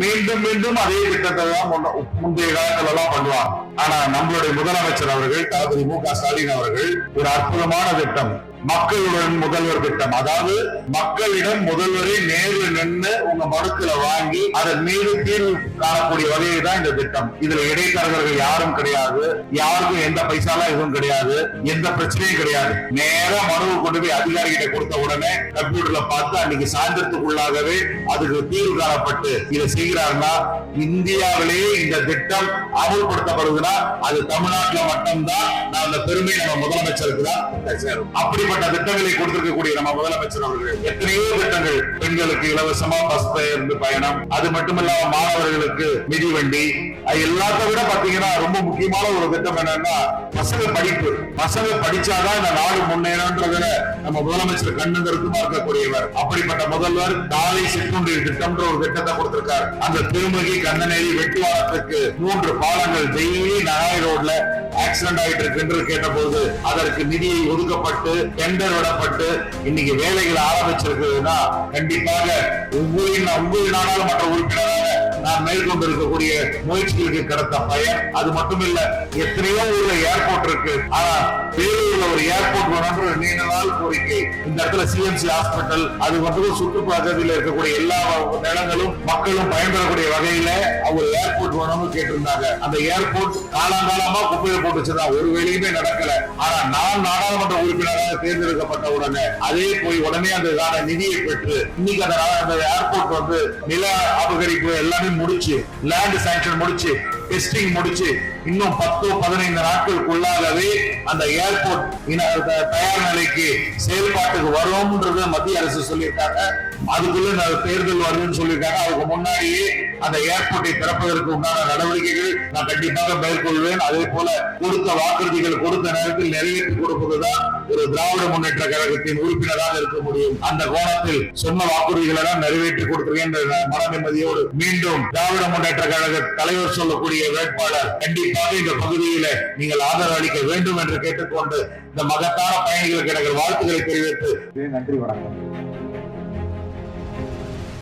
மீண்டும் மீண்டும் அதே திட்டத்தை தான் முந்தைய காலத்துல எல்லாம் பண்ணுவாங்க. ஆனா நம்மளுடைய முதலமைச்சர் அவர்கள் தளபதி மு.க. ஸ்டாலின் அவர்கள் ஒரு அற்புதமான திட்டம், மக்களுடன் முதல்வர் திட்டம். அதாவது மக்களிடம் முதல்வரை நேரில் நின்று உங்க மனுக்களை வாங்கி அதன் மீது தீர்வு காணக்கூடிய வகையை தான் இந்த திட்டம். இதுல இடைத்தரகர்கள் யாரும் கிடையாது, யாருக்கும் எந்த பைசாலாம் எதுவும் கிடையாது, எந்த பிரச்சனையும் கிடையாது. நேரா மனுவை கொண்டு போய் அதிகாரிகிட்ட கொடுத்த உடனே கம்ப்யூட்டர்ல பார்த்து அன்னைக்கு சாயந்தரத்துக்குள்ளாகவே அதுக்கு தீர்வு காணப்பட்டு இதை செய்கிறாங்கன்னா, இந்தியாவிலேயே இந்த திட்டம் அமல்படுத்தப்படுதுன்னா அது தமிழ்நாட்டில் மட்டும்தான். நான் அந்த பெருமை நம்ம முதலமைச்சருக்கு தான் சேரும். அப்படிப்பட்ட திட்டங்களை கொடுத்திருக்கக்கூடிய நம்ம முதலமைச்சர் அவர்கள் எத்தனையோ திட்டங்கள், பெண்களுக்கு இலவசமா பஸ் பேருந்து பயணம், அது மட்டுமில்லாம மாணவர்களுக்கு மிதிவண்டி, எல்லாத்த விட பாத்தீங்கன்னா ரொம்ப முக்கியமான ஒரு திட்டம் என்னன்னா பசங்க படிப்பு. பசங்க படிச்சாதான் இந்த நாடு முன்னேறன்றதுல நம்ம முதலமைச்சர் கண்ணு கருத்துமா இருக்கக்கூடியவர். அப்படிப்பட்ட முதல்வர் காலை சிற்றுண்டி திட்டம்ன்ற ஒரு திட்டத்தை கொடுத்திருக்காரு. அந்த திருமகி கண்ணநேரி வெட்டுவாரத்துக்கு 3 பாலங்கள் டெய்லி நகாய் ரோட்ல ஆக்சிடென்ட் ஆயிட்டு இருக்கு என்று கேட்டபோது அதற்கு நிதியை ஒதுக்கப்பட்டு டெண்டர் விடப்பட்டு இன்னைக்கு வேலைகள் ஆரம்பிச்சிருக்குதுன்னா கண்டிப்பாக ஒவ்வொரு நாடாளுமன்ற உறுப்பினராக நான் மேற்கொண்டு இருக்கக்கூடிய முயற்சிகளுக்கு கிடைத்த பயன். அது மட்டும் இல்ல, எத்தனையோ ஊர்ல ஏர்போர்ட் இருக்கு, ஆனா வேலூர்ல ஒரு ஏர்போர்ட் வேணும்ன்ற நீண்ட நாள் கோரிக்கை. இந்த இடத்துல சிஎம்சி ஹாஸ்பிட்டல், அது மட்டும் சுற்றுப்பகுதியில் இருக்கக்கூடிய எல்லா இடங்களும் மக்களும் பயன்பெறக்கூடிய வகையில ஒரு ஏர்போர்ட் வேணும்னு கேட்டிருந்தாங்க. அந்த ஏர்போர்ட் காலங்காலமா குப்பையை போட்டுச்சுதான், ஒரு வேலையுமே நடக்கல. ஆனா நான் நாடாளுமன்ற உறுப்பினராக தேர்ந்தெடுக்கப்பட்ட உடனே அதே போய் உடனே அந்த நிதியை பெற்று இன்னைக்கு அந்த ஏர்போர்ட் நில அபகரிப்பு எல்லாமே முடிச்சு, லேண்ட் சாங்ஷன் முடிச்சு, டெஸ்டிங் முடிச்சு, இன்னும் 10-15 நாட்களுக்குள்ளாகவே அந்த ஏர்போர்ட் தயார் நிலைக்கு செயல்பாட்டுக்கு வரும்ன்றது மத்திய அரசு சொல்லியிருக்காங்க. அதுக்குள்ள தேர்தல் வருதுன்னு சொல்லியிருக்காங்க. அதுக்கு முன்னாடியே அந்த ஏர்போர்ட்டை திறப்பதற்கு உண்டான நடவடிக்கைகள் நான் கண்டிப்பாக மேற்கொள்வேன். அதே போல கொடுத்த வாக்குறுதிகள் கொடுத்த நேரத்தில் நிறைவேற்றி கொடுப்பதுதான் ஒரு திராவிட முன்னேற்ற கழகத்தின் உறுப்பினராக இருக்க முடியும். அந்த கோணத்தில் சொன்ன வாக்குறுதிகளை எல்லாம் நிறைவேற்றி கொடுத்திருக்கேன் மன நிம்மதியோடு மீண்டும் திராவிட முன்னேற்ற கழக தலைவர் சொல்லக்கூடிய வேட்பாளர் கண்டிப்பாக இந்த பகுதியில நீங்கள் ஆதரவு அளிக்க வேண்டும் என்று கேட்டுக்கொண்டு இந்த மகத்தான பயணிகளுக்கு எனக்கு வாழ்த்துக்களை தெரிவித்து நன்றி, வணக்கம்.